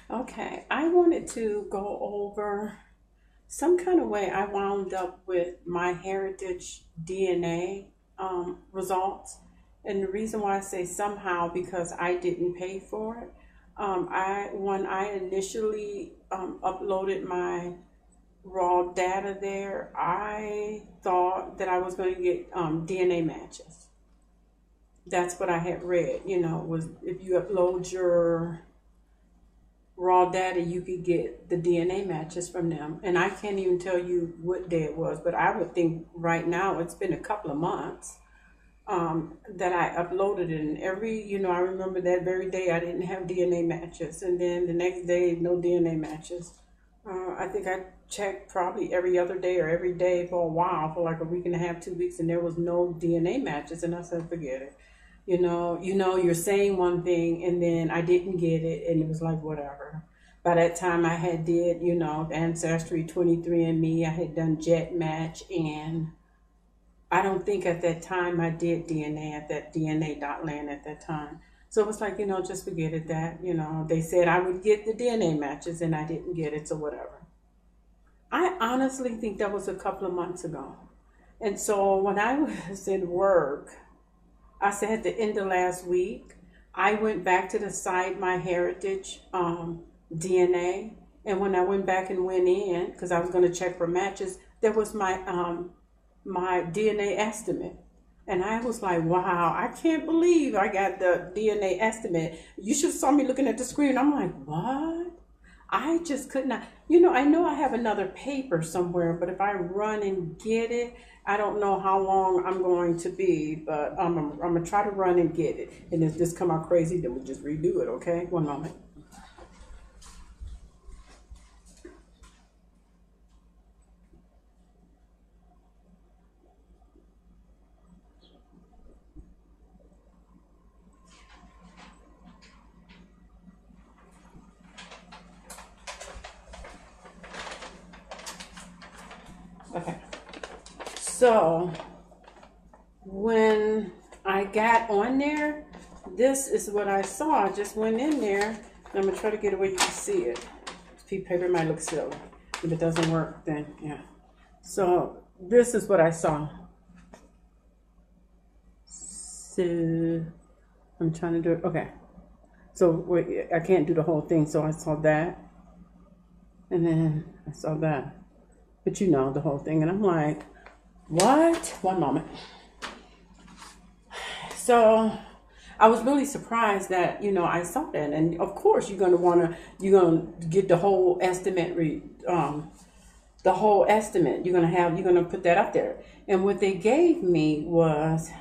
Okay, I wanted to go over some kind of way I wound up with my heritage DNA results. And the reason why I say somehow because I didn't pay for it. I when I initially uploaded my raw data there, I thought that I was going to get DNA matches. That's what I had read. Was if you upload your raw data, you could get the DNA matches from them. And I can't even tell you what day it was, but I would think right now it's been a couple of months that I uploaded it. And I remember that very day I didn't have DNA matches. And then the next day, no DNA matches. I think I checked probably every other day or every day for a while, for like a week and a half, 2 weeks, and there was no DNA matches. And I said, forget it. You're saying one thing and then I didn't get it and it was like whatever. By that time I had did, Ancestry, 23andMe, I had done Jet Match, and I don't think at that time I did DNA at that DNA.land at that time. So it was like, just forget it that, they said I would get the DNA matches and I didn't get it, so whatever. I honestly think that was a couple of months ago. And so when I was in work, I said at the end of last week, I went back to the site, my heritage DNA, and when I went back and went in, because I was going to check for matches, there was my DNA estimate. And I was like, wow, I can't believe I got the DNA estimate. You should have saw me looking at the screen. I'm like, what? I just could not. I know I have another paper somewhere, but if I run and get it, I don't know how long I'm going to be, but I'm gonna try to run and get it. And if this come out crazy, then we just redo it, okay? One moment. Okay. So when I got on there, this is what I saw. I just went in there. I'm gonna try to get it where you can see it. This paper might look silly. If it doesn't work, then yeah. So this is what I saw. So I'm trying to do it. Okay. So wait, I can't do the whole thing. So I saw that, and then I saw that. But the whole thing, and I'm like, what? One moment. So I was really surprised that I saw that, and of course you're gonna get the whole estimate. The whole estimate you're gonna put that up there, and what they gave me was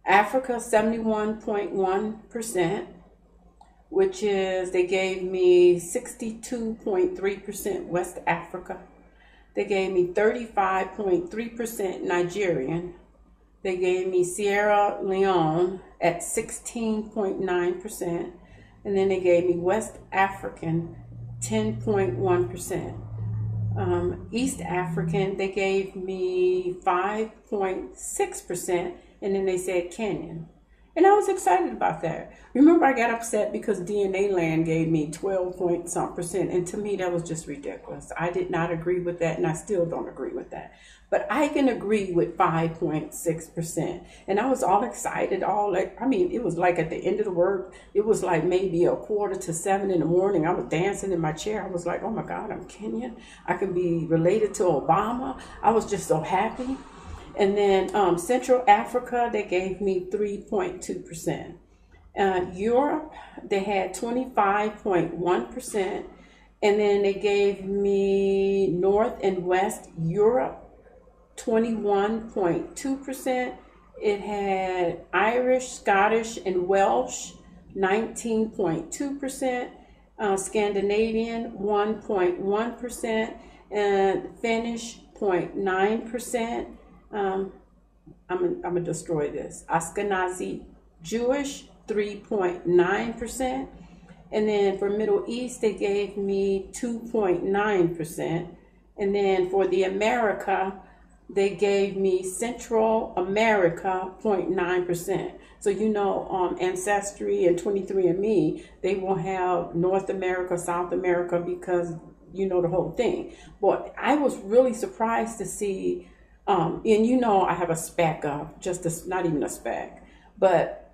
Africa 71.1%, which is they gave me 62.3% West Africa. They gave me 35.3% Nigerian. They gave me Sierra Leone at 16.9%. And then they gave me West African 10.1%. East African, they gave me 5.6%. And then they said Kenyan. And I was excited about that. Remember, I got upset because DNA Land gave me 12 point some percent. And to me, that was just ridiculous. I did not agree with that, and I still don't agree with that. But I can agree with 5.6%. And I was all excited, it was like at the end of the work, it was like maybe 6:45 in the morning. I was dancing in my chair. I was like, oh my God, I'm Kenyan. I can be related to Obama. I was just so happy. And then Central Africa, they gave me 3.2%. Europe, they had 25.1%. And then they gave me North and West Europe 21.2%. It had Irish, Scottish, and Welsh 19.2%. Scandinavian 1.1%. And Finnish 0.9%. I'm gonna destroy this. Ashkenazi Jewish 3.9%, and then for Middle East they gave me 2.9%, and then for the America they gave me Central America 0.9%. So, Ancestry and 23andMe, they will have North America, South America, because the whole thing. But I was really surprised to see, and I have a speck of, not even a speck, but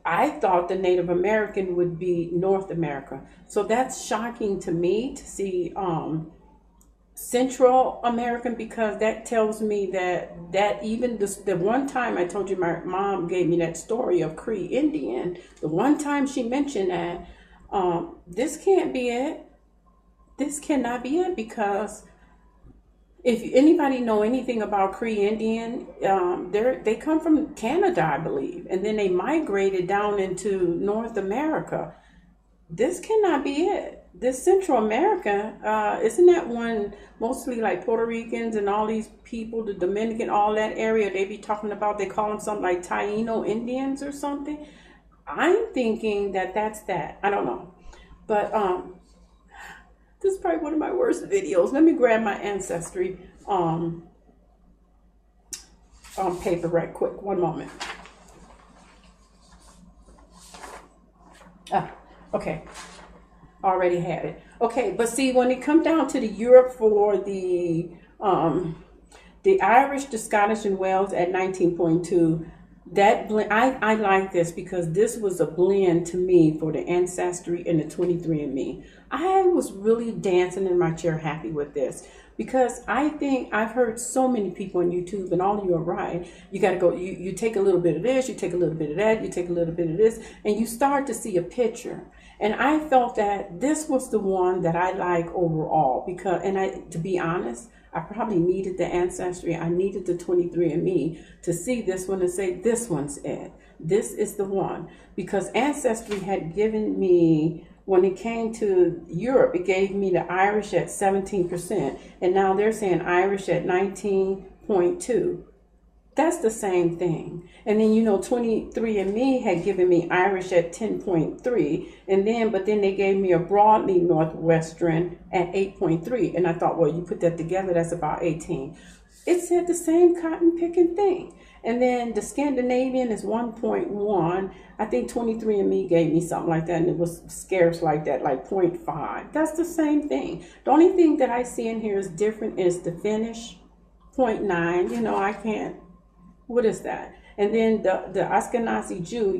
I thought the Native American would be North America. So that's shocking to me to see Central American, because that tells me that even the one time I told you my mom gave me that story of Cree Indian, the one time she mentioned that, this can't be it. This cannot be it, because if anybody know anything about Cree Indian, they come from Canada, I believe, and then they migrated down into North America. This cannot be it. This Central America, isn't that one mostly like Puerto Ricans and all these people, the Dominican, all that area, they be talking about, they call them something like Taino Indians or something. I'm thinking that's that. I don't know. But this is probably one of my worst videos. Let me grab my Ancestry paper right quick. One moment. Okay. Already had it. Okay, but see, when it come down to the Europe for the Irish, the Scottish, and Wales at 19.2, that blend, I like this because this was a blend to me for the Ancestry and the 23andMe. I was really dancing in my chair happy with this, because I think I've heard so many people on YouTube, and all of you are right. You got to go, you take a little bit of this, you take a little bit of that, you take a little bit of this, and you start to see a picture. And I felt that this was the one that I like overall, because, to be honest, I probably needed the Ancestry. I needed the 23andMe to see this one and say, this one's it. This is the one. Because Ancestry had given me, when it came to Europe, it gave me the Irish at 17%. And now they're saying Irish at 19.2. That's the same thing. And then, 23andMe had given me Irish at 10.3. But then they gave me a broadly Northwestern at 8.3. And I thought, well, you put that together, that's about 18. It said the same cotton picking thing. And then the Scandinavian is 1.1. I think 23andMe gave me something like that, and it was scarce like that, like 0.5. That's the same thing. The only thing that I see in here is different is the Finnish 0.9. I can't. What is that? And then the Ashkenazi Jew,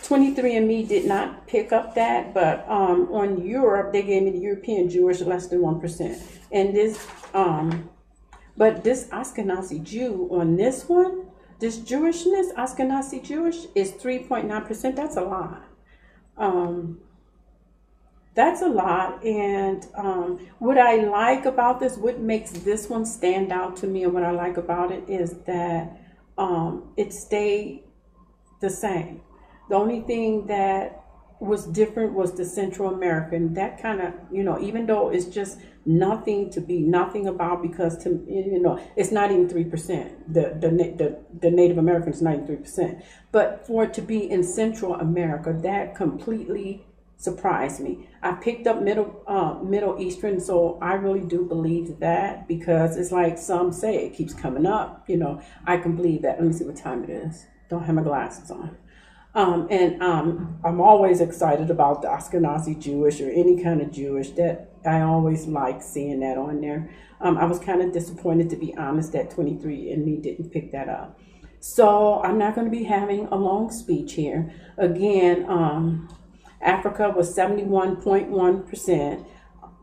23andMe did not pick up that, but on Europe, they gave me the European Jewish less than 1%. And this, but this Ashkenazi Jew on this one, this Jewishness, Ashkenazi Jewish, is 3.9%. That's a lot. That's a lot. And what I like about this, what makes this one stand out to me, and what I like about it is that it stayed the same. The only thing that was different was the Central American. That kind of, even though it's just nothing to be nothing about, because it's not even 3%. The Native American is not even 3%. But for it to be in Central America, that completely surprised me. I picked up Middle Eastern, so I really do believe that, because it's like some say, it keeps coming up. I can believe that. Let me see what time it is. Don't have my glasses on. I'm always excited about the Ashkenazi Jewish or any kind of Jewish. That I always like seeing that on there. I was kind of disappointed, to be honest, that 23andMe didn't pick that up. So I'm not going to be having a long speech here. Again, Africa was 71.1%.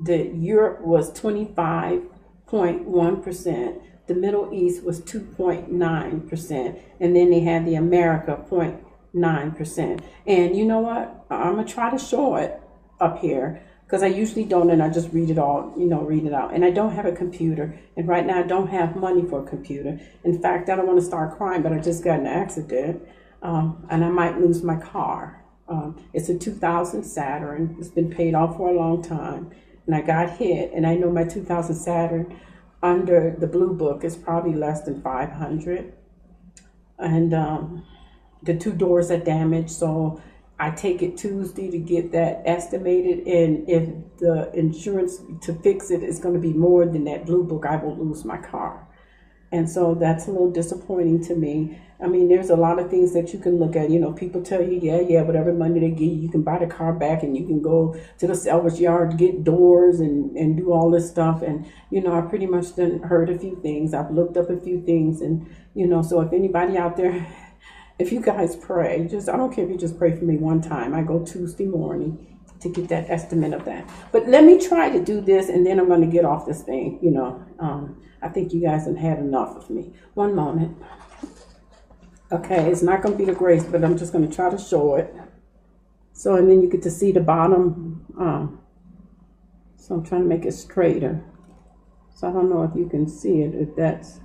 The Europe was 25.1%. The Middle East was 2.9%. And then they had the America 0.9%. And you know what? I'm going to try to show it up here, because I usually don't, and I just read it all, read it out. And I don't have a computer. And right now I don't have money for a computer. In fact, I don't want to start crying, but I just got in an accident. And I might lose my car. It's a 2000 Saturn. It's been paid off for a long time. And I got hit, and I know my 2000 Saturn under the Blue Book is probably less than 500. And the two doors are damaged, so I take it Tuesday to get that estimated. And if the insurance to fix it is going to be more than that Blue Book, I will lose my car. And so that's a little disappointing to me. I mean, there's a lot of things that you can look at. You know, people tell you, yeah, whatever money they give you, you can buy the car back and you can go to the salvage yard, get doors and do all this stuff. And, you know, I pretty much done heard a few things. I've looked up a few things. And, you know, so if anybody out there, if you guys pray, just, I don't care if you just pray for me one time. I go Tuesday morning to get that estimate of that. But let me try to do this and then I'm going to get off this thing, you know. I think you guys have had enough of me. One moment. Okay, it's not going to be the grace, but I'm just going to try to show it. So, and then you get to see the bottom. So I'm trying to make it straighter. So I don't know if you can see it, if that's,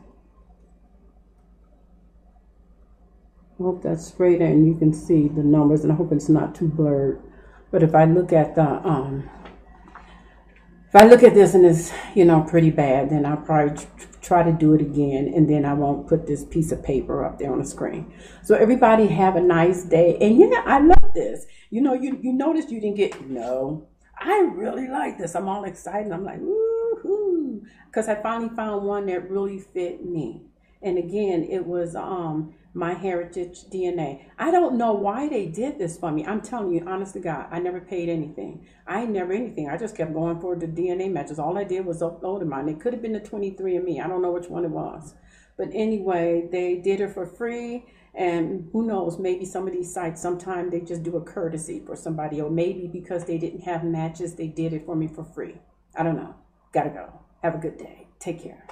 I hope that's straighter and you can see the numbers, and I hope it's not too blurred. But if I look at the, if I look at this and it's, you know, pretty bad, then I'll probably try to do it again, and then I won't put this piece of paper up there on the screen. So everybody have a nice day. And yeah, I love this. You know, you noticed you didn't get, no, I really like this. I'm all excited. I'm like, woohoo, because I finally found one that really fit me. And again, it was My Heritage DNA. I don't know why they did this for me. I'm telling you, honest to God, I never paid anything. I never anything. I just kept going for the DNA matches. All I did was upload mine. It could have been the 23andMe. I don't know which one it was. But anyway, they did it for free. And who knows, maybe some of these sites, sometime they just do a courtesy for somebody. Or maybe because they didn't have matches, they did it for me for free. I don't know. Gotta go. Have a good day. Take care.